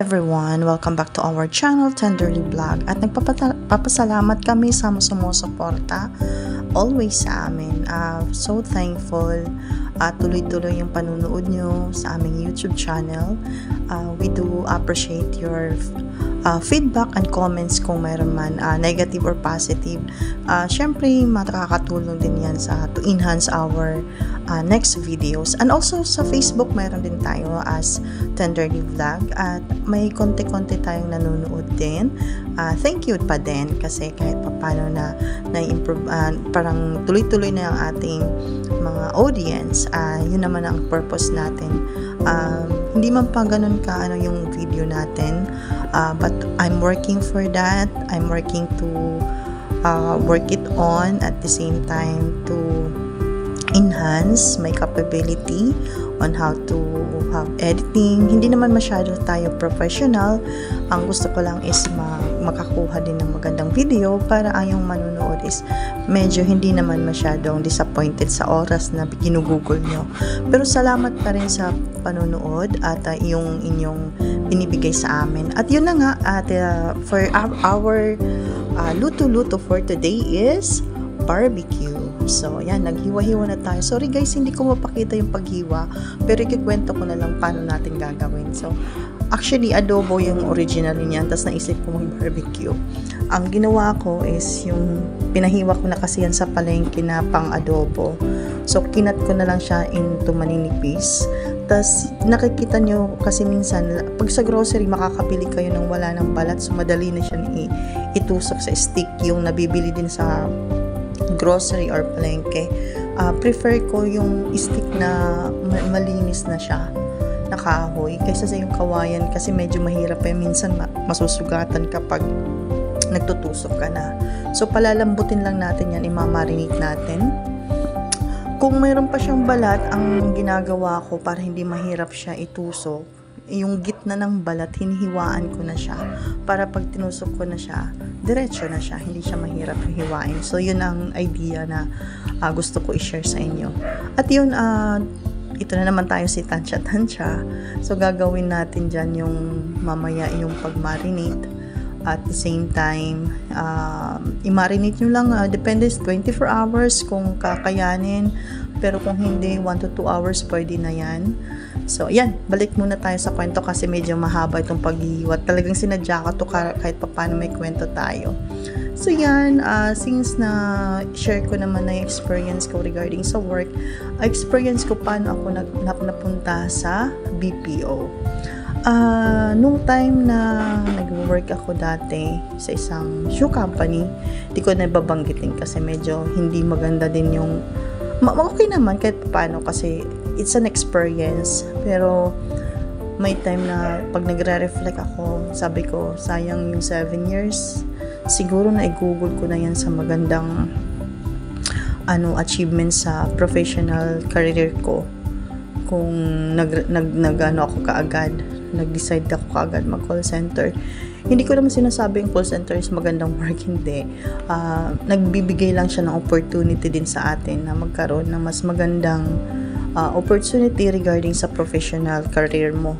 Everyone, welcome back to our channel, Tenderly Vlog. At nagpapasalamat kami sa sumusuporta always sa amin. So thankful at tuloy-tuloy yung panunood nyo sa aming YouTube channel. We do appreciate your feedback and comments kung mayroon man negative or positive. Syempre makakatulong din yan to enhance our next videos. And also sa Facebook mayroon din tayo as Tenderly Vlog at may konti-konti tayong nanonood din. Thank you pa din kasi kahit paano na-improve, parang tuloy-tuloy na yung ating mga audience. Yun naman ang purpose natin. Hindi man pa ganun ka yung video natin, but I'm working for that. I'm working to work it on at the same time to enhance my capability on how to have editing. Hindi naman masyado tayo professional. Ang gusto ko lang is makakuha din ng magandang video para yung manunood is medyo hindi naman masyadong disappointed sa oras na ginugugol nyo. Pero salamat pa rin sa panunood at yung inyong binibigay sa amin. At yun na nga, for our luto-luto for today is barbecue. So, yan, naghiwa-hiwa na tayo. Sorry guys, hindi ko mapakita yung paghiwa, pero ikikwento ko na lang paano natin gagawin. So, actually, adobo yung original niyan, tapos naisip ko mag-barbecue. Ang ginawa ko is yung pinahiwa ko na kasi yan sa palengke na pang adobo. So, kinat ko na lang siya into maninipis. Tapos, nakikita nyo kasi minsan, pag sa grocery, makakapili kayo ng wala ng balat. So, madali na siya itusok sa stick yung nabibili din sa grocery or palengke. Prefer ko yung stick na malinis na siya, nakahoy, kaysa sa yung kawayan kasi medyo mahirap minsan masusugatan kapag nagtutusok ka na. So palalambutin lang natin yan, imamarinate natin. Kung mayroon pa siyang balat, ang ginagawa ko para hindi mahirap siya itusok, yung gitna ng balat, hinihiwaan ko na siya para pag tinusok ko na siya, diretso na siya, hindi siya mahirap hiwain. So yun ang idea na gusto ko i-share sa inyo. At yun, ito na naman tayo si tansya-tansya. So gagawin natin dyan yung mamaya yung pag-marinate. At the same time, i-marinate nyo lang, depende 24 hours kung kakayanin, pero kung hindi, 1 to 2 hours pwede na yan. So, yan, balik muna tayo sa kwento kasi medyo mahaba itong paghihiwat. Talagang sinadya ko to kahit paano may kwento tayo. So, yan, since na share ko naman na experience ko regarding sa work, experience ko paano ako napunta sa BPO. Nung time na nag-work ako dati sa isang shoe company, di ko na babanggitin kasi medyo hindi maganda din yung okay naman kahit paano kasi it's an experience, pero may time na pag nagre-reflect ako, sabi ko sayang yung 7 years, siguro na i-google ko na yan sa magandang achievement sa professional career ko kung nag-decide ako kaagad mag-call center. Hindi ko naman sinasabi yung call center is magandang work, hindi. Nagbibigay lang siya ng opportunity din sa atin na magkaroon ng mas magandang opportunity regarding sa professional career mo.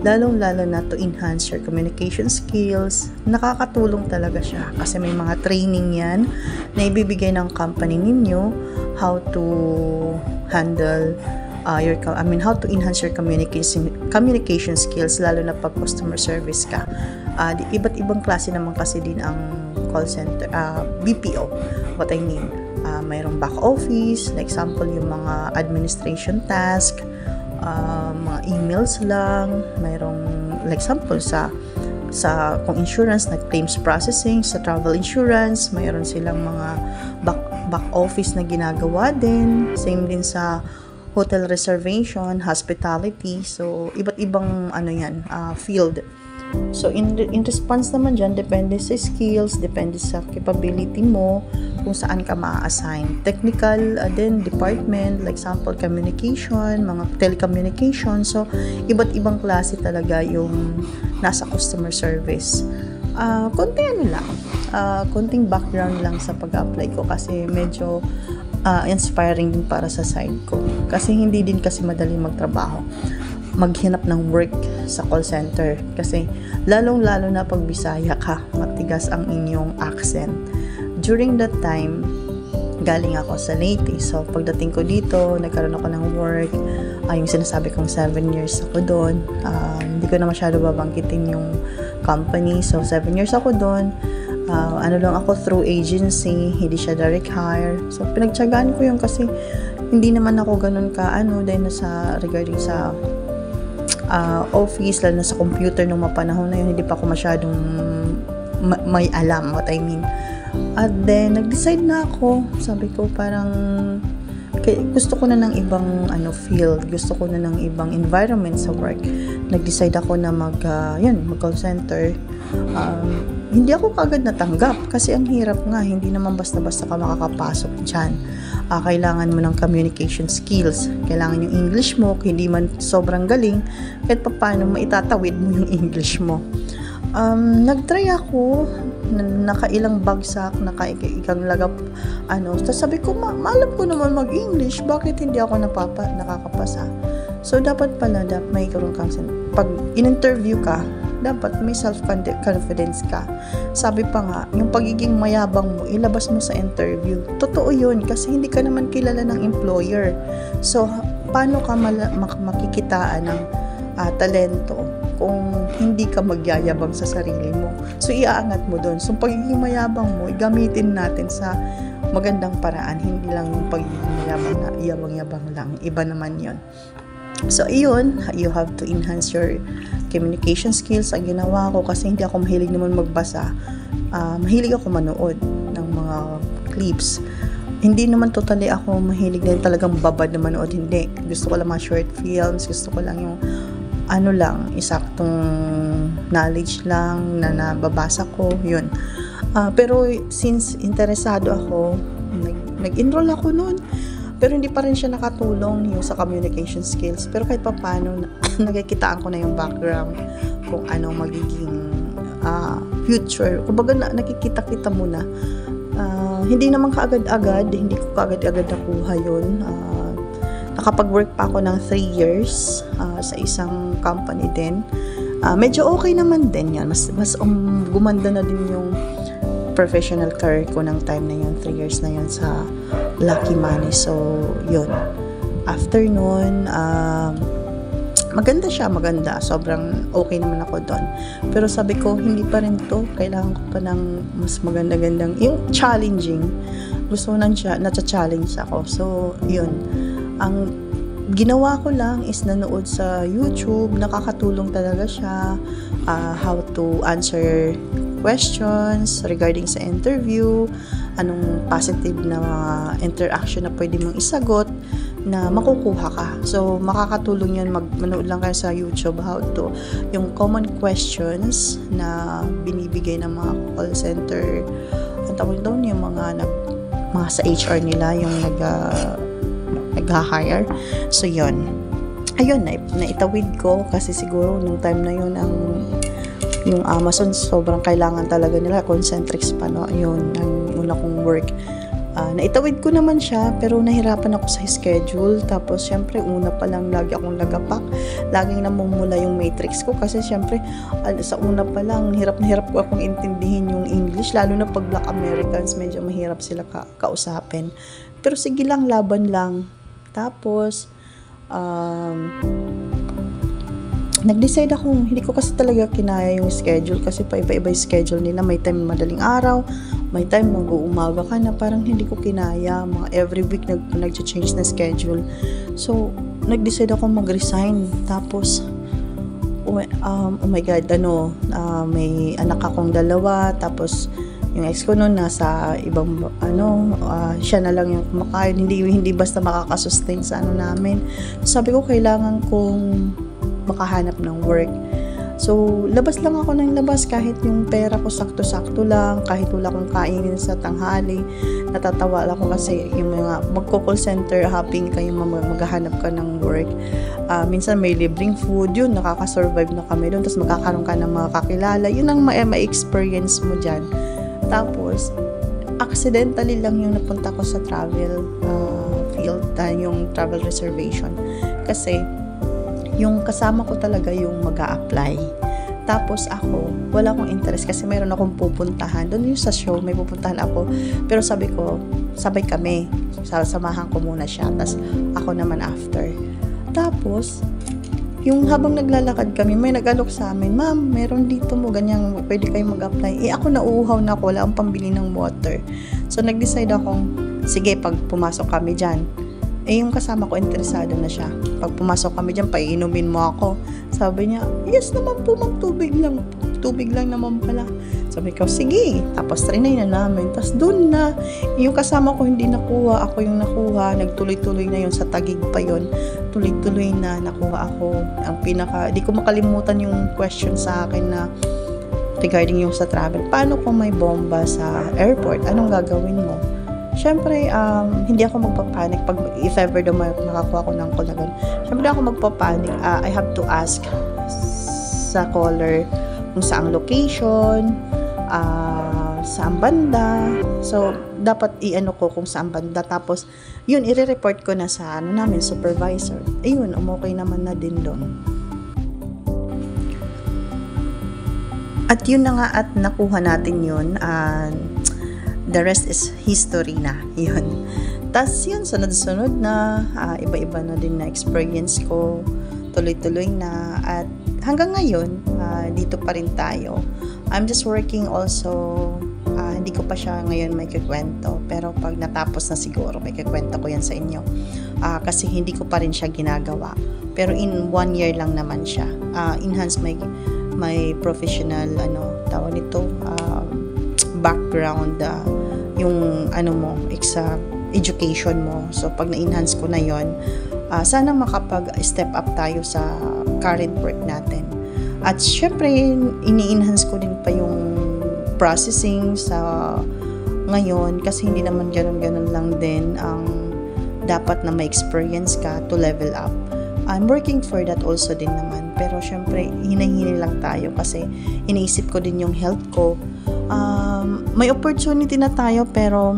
Lalong-lalo na to enhance your communication skills. Nakakatulong talaga siya kasi may mga training yan na ibibigay ng company ninyo how to handle how to enhance your communication skills, lalo na pag customer service ka. Iba't ibang klase naman kasi din ang call center, BPO, what I mean. Mayroong back office, like example yung mga administration task, mga emails lang, mayroong like example sa kung insurance, na claims processing, sa travel insurance, mayroon silang mga back office na ginagawa din, same din sa hotel reservation, hospitality. So, iba't ibang field. So, in response naman dyan, depende sa skills, depende sa capability mo, kung saan ka ma-assign. Technical, then department, like example, communication, mga telecommunication. So, iba't ibang klase talaga yung nasa customer service. Konting background lang sa pag-apply ko kasi medyo inspiring din para sa side ko. Kasi hindi din kasi madali magtrabaho. maghanap ng work sa call center. Kasi lalong-lalo na pag Bisaya ka, matigas ang inyong accent. During that time, galing ako sa Leyte. So, pagdating ko dito, nagkaroon ako ng work. Yung sinasabi kong 7 years ako doon. Hindi ko na masyado babangkitin yung company. So, 7 years ako doon. Ano lang ako through agency, hindi siya direct hire. So, pinagtyagaan ko yun kasi hindi naman ako ganun ka, dahil regarding sa office, lalo na sa computer nung mapanahon na yun, hindi pa ako masyadong may alam what I mean. At then, nag-decide na ako. Sabi ko, parang gusto ko na ng ibang field. Gusto ko na ng ibang environment sa work. Nag-decide ako na mag-call center. Hindi ako kagad natanggap kasi ang hirap nga. Hindi naman basta-basta ka makakapasok dyan. Kailangan mo ng communication skills. Kailangan yung English mo. Hindi man sobrang galing. Kahit paano maitatawid mo yung English mo. Nag-try ako, nakailang bagsak, nakaikang lagap, tapos sabi ko, alam ko naman mag-English, bakit hindi ako nakakapasa? So, dapat pala, may karoon kang, pag in-interview ka, dapat may self-confidence ka. Sabi pa nga, yung pagiging mayabang mo, ilabas mo sa interview. Totoo yun, kasi hindi ka naman kilala ng employer. So, paano ka makikitaan ng talento kung hindi ka magyayabang sa sarili mo? So, iaangat mo doon. So, pagiging mayabang mo, gamitin natin sa magandang paraan. Hindi lang yung pagiging mayabang na yabang-yabang lang. Iba naman yon. So, iyon, you have to enhance your communication skills. Ang ginawa ko, kasi hindi ako mahilig naman magbasa. Mahilig ako manood ng mga clips. Hindi naman totally ako mahilig na talagang babad na manood. Hindi. Gusto ko lang mga short films. Gusto ko lang yung isaktong knowledge lang na nababasa ko, yun. Pero since interesado ako, nag-enroll ako noon. Pero hindi pa rin siya nakatulong yung sa communication skills. Pero kahit pa paano, nagkikitaan ko na yung background kung ano magiging future. Kumbaga nakikita-kita muna. Hindi naman kaagad-agad, hindi ko kaagad-agad nakuha yun. Nakapag-work pa ako ng 3 years sa isang company din. Medyo okay naman din yan. Mas gumanda na din yung professional career ko ng time na yun. 3 years na yun sa Lucky Money. So, yun. After nun, maganda siya, maganda. Sobrang okay naman ako doon. Pero sabi ko, hindi pa rin to. Kailangan ko pa ng mas maganda-gandang, yung challenging. Gusto ko na-challenge ako. So, yun. Ang ginawa ko lang is nanood sa YouTube. Nakakatulong talaga siya. How to answer questions regarding sa interview. Anong positive na interaction na pwede mong isagot na makukuha ka. So, makakatulong yan. Manood lang kayo sa YouTube how to, yung common questions na binibigay ng mga call center. Ang tawag doon yung mga sa HR nila, yung nag-hire. So, yun. Ayun, naitawid ko kasi siguro nung time na yun yung Amazon sobrang kailangan talaga nila, Concentrix pa, no? Yun, ang una kong work. Naitawid ko naman siya, pero nahirapan ako sa schedule. Tapos, syempre, una pa lang, lagi akong lagapak. Laging namumula yung matrix ko. Kasi, syempre, sa una pa lang, hirap na hirap ko akong intindihin yung English. Lalo na pag Black Americans, medyo mahirap sila kausapin. Pero, sige lang, laban lang. Tapos, nag-decide ako, hindi ko kasi talaga kinaya yung schedule kasi paiba-iba yung schedule nila. May time madaling araw, may time mag-uumaga ka na, parang hindi ko kinaya. Mga every week nag-change na schedule. So, nag-decide ako mag-resign. Tapos, oh my God, may anak akong 2, tapos yung ex ko noon nasa ibang siya na lang yung kumakain, hindi basta makakasustain sa namin. Sabi ko, kailangan kong makahanap ng work. So, labas lang ako ng labas kahit yung pera ko sakto-sakto lang, kahit wala akong kainin sa tanghali. Natatawa lang ako kasi yung mga magko-call center, hopping kayo, maghahanap ka ng work. Minsan may libreng food, yun, nakaka-survive na kami doon. Tapos magkakaroon ka ng mga kakilala. Yun ang ma-experience mo dyan. Tapos, accidentally lang yung napunta ko sa travel field, yung travel reservation. Kasi, yung kasama ko talaga yung mag-a-apply. Tapos ako, wala akong interest kasi mayroon akong pupuntahan. Doon yung sa show, may pupuntahan ako. Pero sabi ko, sabay kami. Samahan ko muna siya. Tapos ako naman after. Tapos, yung habang naglalakad kami, may nag-alok sa amin, ma'am, meron dito mo, ganyan, pwede kayo mag-apply. Ako nauuhaw na ako, wala akong pambili ng water. So, nag-decide akong, sige, pag pumasok kami dyan, yung kasama ko, interesado na siya. Pag pumasok kami dyan, paiinumin mo ako. Sabi niya, yes naman po, ma'am, tubig lang. Tubig lang naman pala. Sabi ko, sige. Tapos, trinay na namin. Tapos, doon na, yung kasama ko hindi nakuha. Ako yung nakuha. Nagtuloy-tuloy na yun. Sa Taguig pa yun. Tuloy-tuloy na nakuha ako. Di ko makalimutan yung question sa akin na regarding yung sa travel. Paano kung may bomba sa airport? Anong gagawin mo? Siyempre, hindi ako magpapanik if ever daw makakuha ko ng call na gano'n. Siyempre ako magpapanik. I have to ask sa caller kung saang location, saan banda. So, dapat i-ano ko kung saan banda. Tapos, yun, i-report ko na sa namin, supervisor. Ayun, umokay naman na din doon. At yun na nga at nakuha natin yun. The rest is history na. Yun. Tapos yun, sunod-sunod na. Iba-iba na din na experience ko. Tuloy-tuloy na. At hanggang ngayon, dito pa rin tayo. I'm just working also. Hindi ko pa siya ngayon may kikwento. Pero pag natapos na siguro, may kikwento ko yan sa inyo. Kasi hindi ko pa rin siya ginagawa. Pero in 1 year lang naman siya. Enhance my professional, tawag nito, background, yung education mo. So, pag na-enhance ko na yon, sana makapag-step up tayo sa current work natin. At syempre, ini-enhance ko din pa yung processing sa ngayon kasi hindi naman ganun-ganun lang din ang dapat na may experience ka to level up. I'm working for that also din naman. Pero syempre, hinay-hinay lang tayo kasi iniisip ko din yung health ko. May opportunity na tayo pero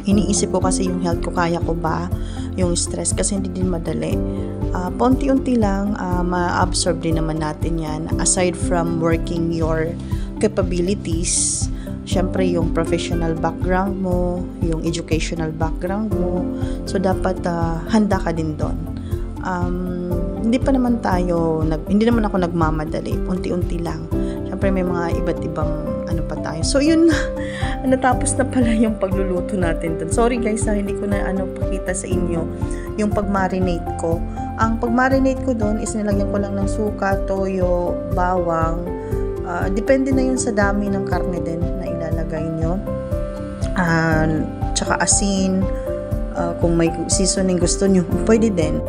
iniisip ko kasi yung health ko, kaya ko ba yung stress kasi hindi din madali. Paunti-unti lang, ma-absorb din naman natin yan. Aside from working your capabilities, syempre yung professional background mo, yung educational background mo, so dapat handa ka din doon. Hindi naman ako nagmamadali, unti-unti lang. Syempre may mga iba't ibang pa tayo. So yun, natapos na pala yung pagluluto natin dun. Sorry guys, hindi ko na pakita sa inyo yung pag-marinate ko. Ang pag-marinate ko dun is nilagyan ko lang ng suka, toyo, bawang. Depende na yun sa dami ng karne din na ilalagay nyo. Tsaka asin. Kung may seasoning gusto nyo, pwede din.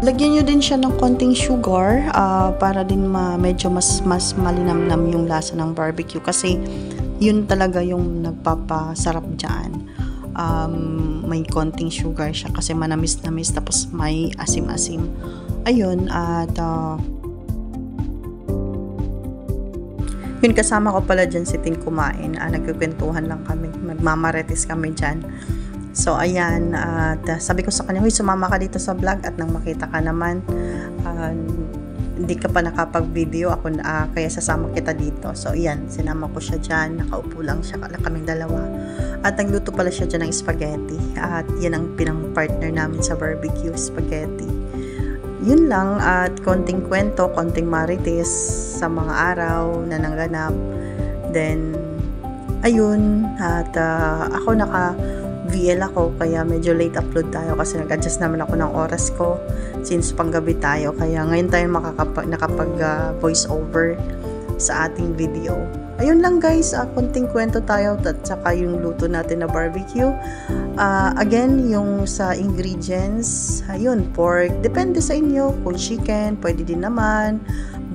Lagyan nyo din siya ng konting sugar para din medyo mas malinamnam yung lasa ng barbecue kasi yun talaga yung nagpapasarap dyan. May konting sugar siya kasi manamis-namis tapos may asim-asim. Ayun, at yun, kasama ko pala dyan si Tin kumain. Nagkukwentuhan lang kami, nagmamarites kami dyan. So, ayan, at sabi ko sa kanya, huy, sumama ka dito sa vlog at nang makita ka naman, hindi ka pa nakapag-video, kaya sasama kita dito. So, ayan, sinama ko siya dyan, nakaupo lang siya, kaming dalawa. At nagluto pala siya dyan ng spaghetti. At yan ang pinang-partner namin sa barbecue, spaghetti. Yun lang, at konting kwento, konting marites sa mga araw na nanganap. Then, ayun, at ako VL ako, kaya medyo late upload tayo kasi nag-adjust naman ako ng oras ko since panggabi tayo, kaya ngayon tayo nakapag voice over sa ating video. Ayun lang guys, konting kwento tayo at saka yung luto natin na barbecue. Again, yung sa ingredients, ayun, pork, depende sa inyo, kung chicken, pwede din naman,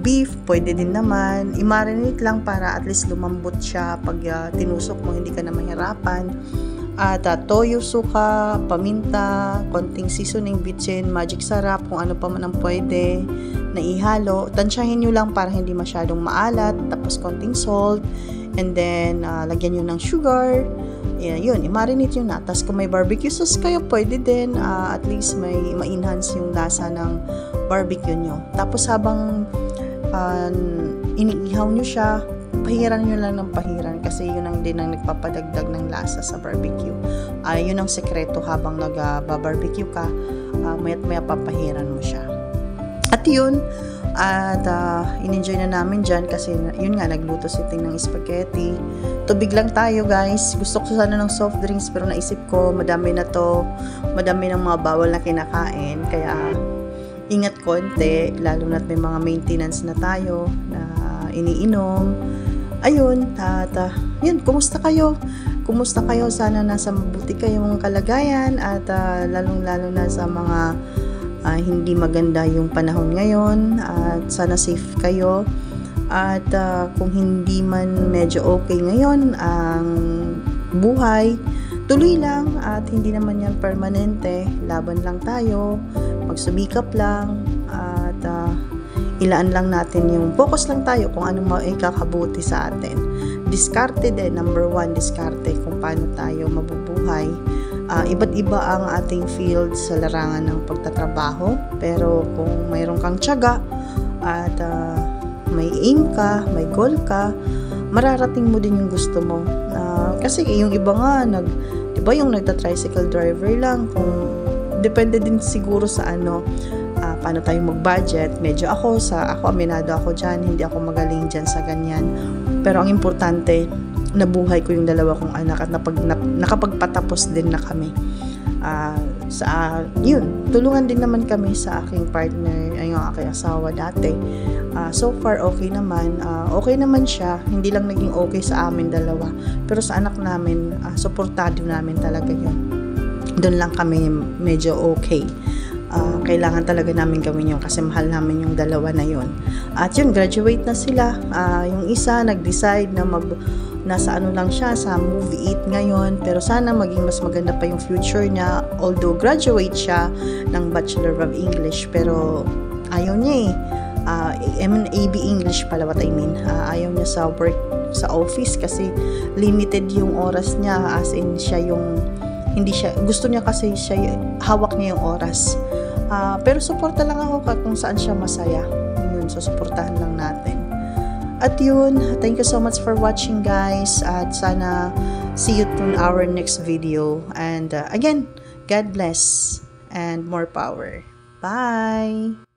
beef, pwede din naman, i-marinate lang para at least lumambot siya pag tinusok mo, hindi ka na mahirapan. At toyo, suka, paminta, konting seasoning, bitchin, magic sarap, kung ano pa man ang pwede na ihalo. Tansyahin nyo lang para hindi masyadong maalat. Tapos konting salt. And then, lagyan nyo ng sugar. yun, i-marinate yun na. Tapos kung may barbecue sauce kayo, pwede din. At least may ma-enhance yung lasa ng barbecue nyo. Tapos habang iniihaw nyo siya, pahiran nyo lang ng pahiran kasi yun ang din ang nagpapadagdag ng lasa sa barbecue. Yun ang sekreto habang nag-barbecue ka, maya't maya papahiran mo siya. At yun, in-enjoy na namin dyan kasi yun nga, nagluto si Ting ng spaghetti. Tubig lang tayo guys. Gusto ko sana ng soft drinks pero naisip ko madami na to, madami ng mga bawal na kinakain, kaya ingat konti, lalo na't may mga maintenance na tayo na iniinom. Ayun, yun, kumusta kayo? Kumusta kayo? Sana nasa mabuti kayong kalagayan at lalong-lalo na sa mga hindi maganda yung panahon ngayon at sana safe kayo at kung hindi man medyo okay ngayon ang buhay, tuloy lang at hindi naman yan permanente, laban lang tayo, magsumikap lang at ilaan lang natin yung focus lang tayo kung anong maikakabuti sa atin. Diskarte din, number 1, diskarte kung paano tayo mabubuhay. Iba't iba ang ating field sa larangan ng pagtatrabaho, pero kung mayroon kang tiyaga at may aim ka, may goal ka, mararating mo din yung gusto mo. Kasi yung iba nga, diba yung nagta-tricycle driver lang, kung depende din siguro sa paano tayo mag-budget. Medyo ako aminado ako dyan, hindi ako magaling dyan sa ganyan. Pero ang importante, nabuhay ko yung dalawa kong anak at nakapagpatapos din na kami. Yun, tulungan din naman kami sa aking partner, yung aking asawa dati. So far, okay naman. Okay naman siya. Hindi lang naging okay sa amin dalawa. Pero sa anak namin, suportado namin talaga yun. Doon lang kami medyo okay. Kailangan talaga namin gawin yun kasi mahal namin yung dalawa na yun. At yun, graduate na sila. Yung isa nag-decide na nasa lang siya, sa Movie 8 ngayon, pero sana maging mas maganda pa yung future niya, although graduate siya ng Bachelor of English, pero ayaw niya AB English pala what I mean. Ayaw niya sa work sa office kasi limited yung oras niya, as in gusto niya kasi hawak niya yung oras. Pero suporta lang ako kung saan siya masaya. Yun, so suportahan lang natin. At yun, thank you so much for watching guys, at sana see you in our next video. And again, God bless and more power. Bye!